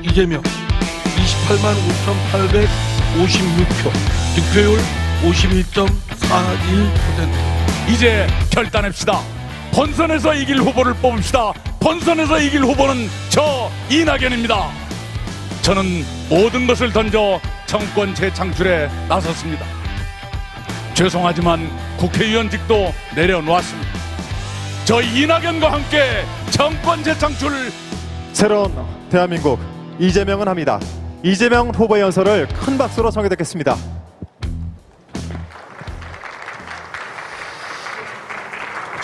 이재명 28만 5,856표, 득표율 51.41%. 이제 결단합시다. 본선에서 이길 후보를 뽑읍시다. 본선에서 이길 후보는 저 이낙연입니다. 저는 모든 것을 던져 정권 재창출에 나섰습니다. 죄송하지만 국회의원직도 내려놓았습니다. 저 이낙연과 함께 정권 재창출. 새로운 대한민국 이재명은 합니다. 이재명 후보의 연설을 큰 박수로 청해 듣겠습니다.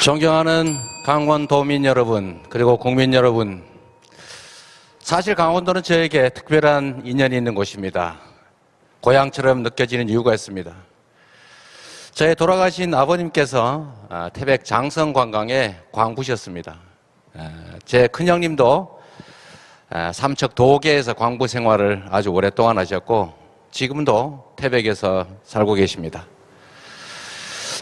존경하는 강원도민 여러분, 그리고 국민 여러분, 사실 강원도는 저에게 특별한 인연이 있는 곳입니다. 고향처럼 느껴지는 이유가 있습니다. 저의 돌아가신 아버님께서 태백 장성관광에 광부셨습니다. 제 큰형님도 삼척 도계에서 광부 생활을 아주 오랫동안 하셨고 지금도 태백에서 살고 계십니다.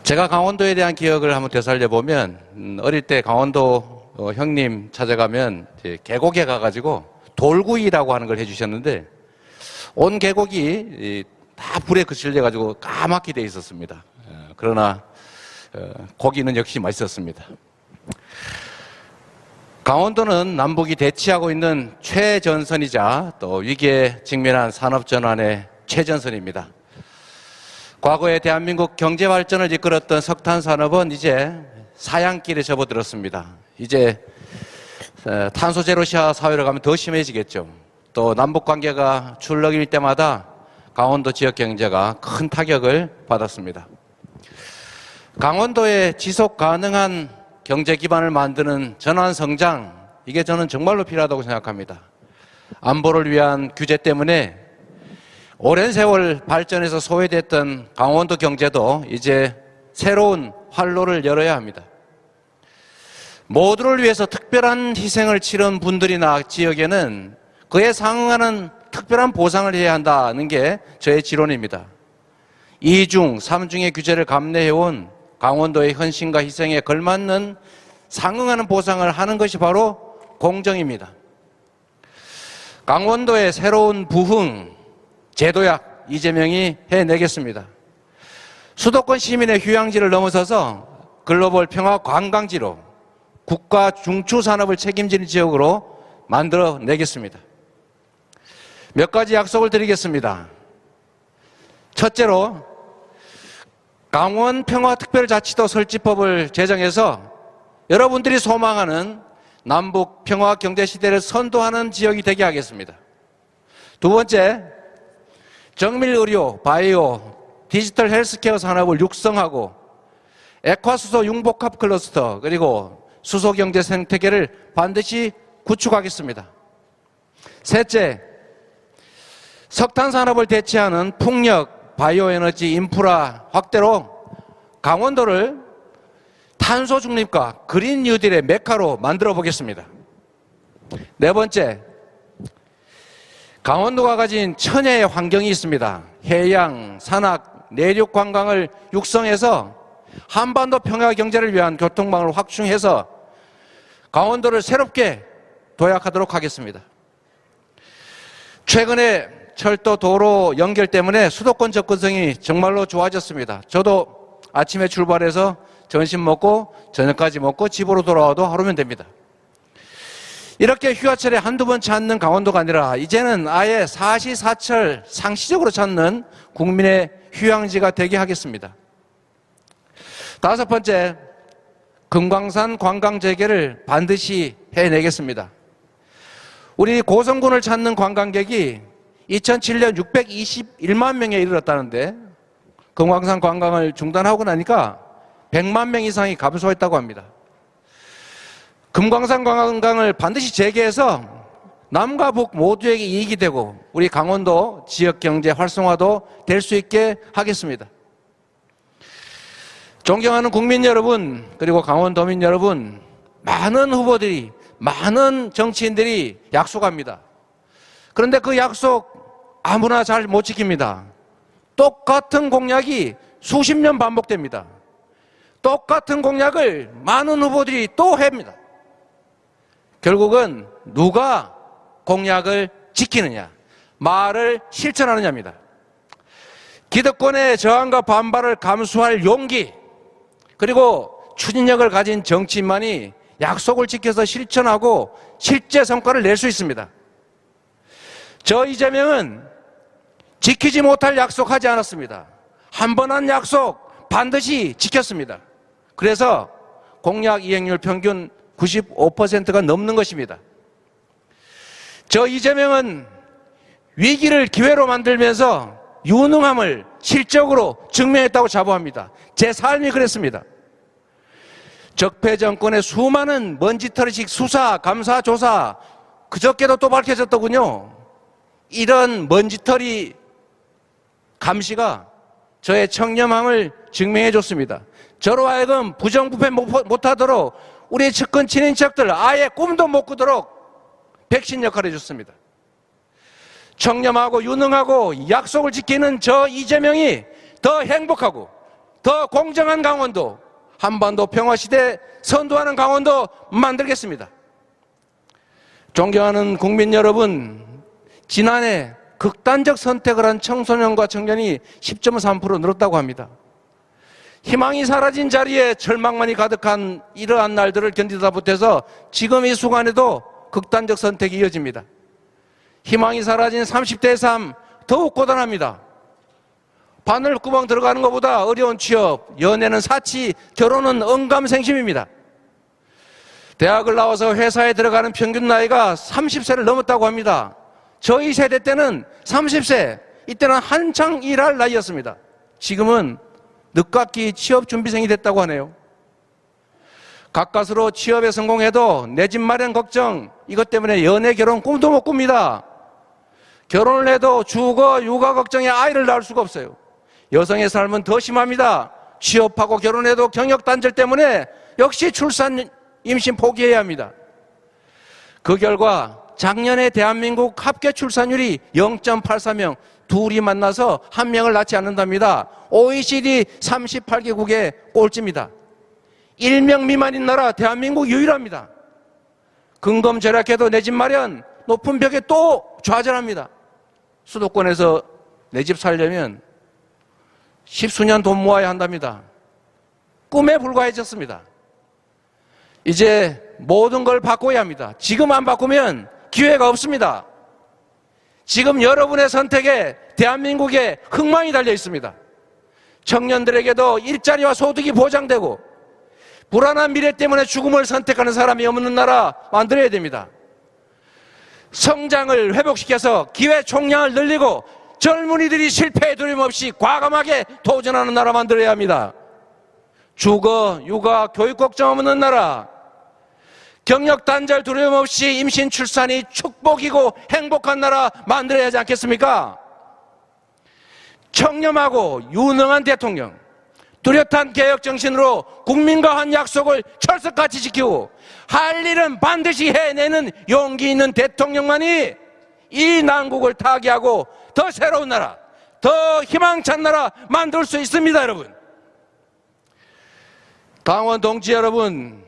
제가 강원도에 대한 기억을 한번 되살려보면 어릴 때 강원도 형님 찾아가면 계곡에 가가지고 돌구이라고 하는 걸 해주셨는데 온 계곡이 다 불에 그칠려가지고 까맣게 돼 있었습니다. 그러나 고기는 역시 맛있었습니다. 강원도는 남북이 대치하고 있는 최전선이자 또 위기에 직면한 산업전환의 최전선입니다. 과거에 대한민국 경제발전을 이끌었던 석탄산업은 이제 사양길에 접어들었습니다. 이제 탄소제로시아 사회로 가면 더 심해지겠죠. 또 남북관계가 출렁일 때마다 강원도 지역 경제가 큰 타격을 받았습니다. 강원도의 지속 가능한 경제 기반을 만드는 전환 성장, 이게 저는 정말로 필요하다고 생각합니다. 안보를 위한 규제 때문에 오랜 세월 발전해서 소외됐던 강원도 경제도 이제 새로운 활로를 열어야 합니다. 모두를 위해서 특별한 희생을 치른 분들이나 지역에는 그에 상응하는 특별한 보상을 해야 한다는 게 저의 지론입니다. 2중, 3중의 규제를 감내해온 강원도의 헌신과 희생에 걸맞는 상응하는 보상을 하는 것이 바로 공정입니다. 강원도의 새로운 부흥, 제도약 이재명이 해내겠습니다. 수도권 시민의 휴양지를 넘어서서 글로벌 평화 관광지로 국가 중추 산업을 책임지는 지역으로 만들어내겠습니다. 몇 가지 약속을 드리겠습니다. 첫째로 강원평화특별자치도 설치법을 제정해서 여러분들이 소망하는 남북 평화 경제 시대를 선도하는 지역이 되게 하겠습니다. 두 번째, 정밀의료, 바이오, 디지털 헬스케어 산업을 육성하고 액화수소 융복합 클러스터 그리고 수소경제 생태계를 반드시 구축하겠습니다. 셋째, 석탄산업을 대체하는 풍력, 바이오에너지 인프라 확대로 강원도를 탄소 중립과 그린 뉴딜의 메카로 만들어 보겠습니다. 네 번째, 강원도가 가진 천혜의 환경이 있습니다. 해양, 산악, 내륙 관광을 육성해서 한반도 평화 경제를 위한 교통망을 확충해서 강원도를 새롭게 도약하도록 하겠습니다. 최근에 철도 도로 연결 때문에 수도권 접근성이 정말로 좋아졌습니다. 저도 아침에 출발해서 점심 먹고 저녁까지 먹고 집으로 돌아와도 하루면 됩니다. 이렇게 휴가철에 한두 번 찾는 강원도가 아니라 이제는 아예 사시사철 상시적으로 찾는 국민의 휴양지가 되게 하겠습니다. 다섯 번째, 금강산 관광 재개를 반드시 해내겠습니다. 우리 고성군을 찾는 관광객이 2007년 621만 명에 이르렀다는데 금강산 관광을 중단하고 나니까 100만 명 이상이 감소했다고 합니다. 금강산 관광을 반드시 재개해서 남과 북 모두에게 이익이 되고 우리 강원도 지역 경제 활성화도 될 수 있게 하겠습니다. 존경하는 국민 여러분, 그리고 강원도민 여러분, 많은 후보들이, 많은 정치인들이 약속합니다. 그런데 그 약속 아무나 잘 못 지킵니다. 똑같은 공약이 수십 년 반복됩니다. 똑같은 공약을 많은 후보들이 또 합니다. 결국은 누가 공약을 지키느냐, 말을 실천하느냐입니다. 기득권의 저항과 반발을 감수할 용기, 그리고 추진력을 가진 정치인만이 약속을 지켜서 실천하고 실제 성과를 낼 수 있습니다. 저 이재명은 지키지 못할 약속하지 않았습니다. 한 번 한 약속 반드시 지켰습니다. 그래서 공약 이행률 평균 95%가 넘는 것입니다. 저 이재명은 위기를 기회로 만들면서 유능함을 실적으로 증명했다고 자부합니다. 제 삶이 그랬습니다. 적폐 정권의 수많은 먼지털이식 수사, 감사, 조사 그저께도 또 밝혀졌더군요. 이런 먼지털이 감시가 저의 청렴함을 증명해 줬습니다. 저로 하여금 부정부패 못하도록 우리 측근 친인척들 아예 꿈도 못 꾸도록 백신 역할을 해줬습니다. 청렴하고 유능하고 약속을 지키는 저 이재명이 더 행복하고 더 공정한 강원도, 한반도 평화시대 선도하는 강원도 만들겠습니다. 존경하는 국민 여러분, 지난해 극단적 선택을 한 청소년과 청년이 10.3% 늘었다고 합니다. 희망이 사라진 자리에 절망만이 가득한 이러한 날들을 견디다 못해서 지금 이 순간에도 극단적 선택이 이어집니다. 희망이 사라진 30대의 삶 더욱 고단합니다. 바늘구멍 들어가는 것보다 어려운 취업, 연애는 사치, 결혼은 언감생심입니다. 대학을 나와서 회사에 들어가는 평균 나이가 30세를 넘었다고 합니다. 저희 세대 때는 30세, 이때는 한창 일할 나이였습니다. 지금은 늦깎이 취업준비생이 됐다고 하네요. 가까스로 취업에 성공해도 내 집 마련 걱정, 이것 때문에 연애 결혼 꿈도 못 꿉니다. 결혼을 해도 주거, 육아 걱정에 아이를 낳을 수가 없어요. 여성의 삶은 더 심합니다. 취업하고 결혼해도 경력 단절 때문에 역시 출산, 임신 포기해야 합니다. 그 결과 작년에 대한민국 합계 출산율이 0.84명, 둘이 만나서 한 명을 낳지 않는답니다. OECD 38개국의 꼴찌입니다. 1명 미만인 나라 대한민국 유일합니다. 근검 절약해도 내 집 마련, 높은 벽에 또 좌절합니다. 수도권에서 내 집 살려면 10수년 돈 모아야 한답니다. 꿈에 불과해졌습니다. 이제 모든 걸 바꿔야 합니다. 지금 안 바꾸면 기회가 없습니다. 지금 여러분의 선택에 대한민국의 흥망이 달려 있습니다. 청년들에게도 일자리와 소득이 보장되고 불안한 미래 때문에 죽음을 선택하는 사람이 없는 나라 만들어야 됩니다. 성장을 회복시켜서 기회 총량을 늘리고 젊은이들이 실패에 두려움 없이 과감하게 도전하는 나라 만들어야 합니다. 주거, 육아, 교육 걱정 없는 나라, 경력 단절 두려움 없이 임신 출산이 축복이고 행복한 나라 만들어야 하지 않겠습니까? 청렴하고 유능한 대통령, 뚜렷한 개혁 정신으로 국민과 한 약속을 철석같이 지키고 할 일은 반드시 해내는 용기 있는 대통령만이 이 난국을 타개하고 더 새로운 나라, 더 희망찬 나라 만들 수 있습니다. 여러분, 강원 동지 여러분,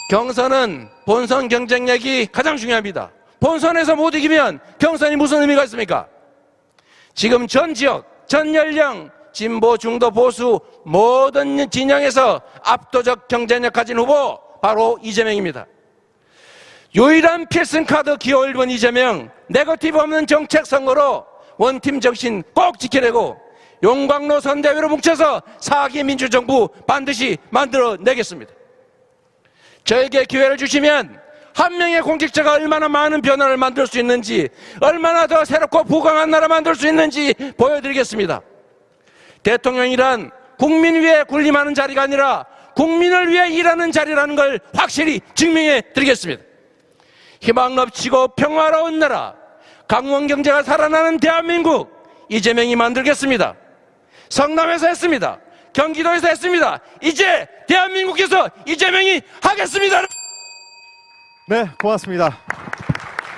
경선은 본선 경쟁력이 가장 중요합니다. 본선에서 못 이기면 경선이 무슨 의미가 있습니까? 지금 전 지역, 전 연령, 진보, 중도, 보수 모든 진영에서 압도적 경쟁력 가진 후보 바로 이재명입니다. 유일한 필승카드 기호 1번 이재명, 네거티브 없는 정책 선거로 원팀 정신 꼭 지켜내고 용광로 선대위로 뭉쳐서 4기 민주정부 반드시 만들어내겠습니다. 저에게 기회를 주시면 한 명의 공직자가 얼마나 많은 변화를 만들 수 있는지, 얼마나 더 새롭고 부강한 나라 만들 수 있는지 보여드리겠습니다. 대통령이란 국민 위해 군림하는 자리가 아니라 국민을 위해 일하는 자리라는 걸 확실히 증명해 드리겠습니다. 희망 넘치고 평화로운 나라, 강원 경제가 살아나는 대한민국 이재명이 만들겠습니다. 성남에서 했습니다. 경기도에서 했습니다. 이제 대한민국에서 이재명이 하겠습니다. 네, 고맙습니다.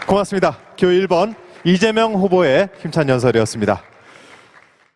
고맙습니다. 기호 1번 이재명 후보의 힘찬 연설이었습니다.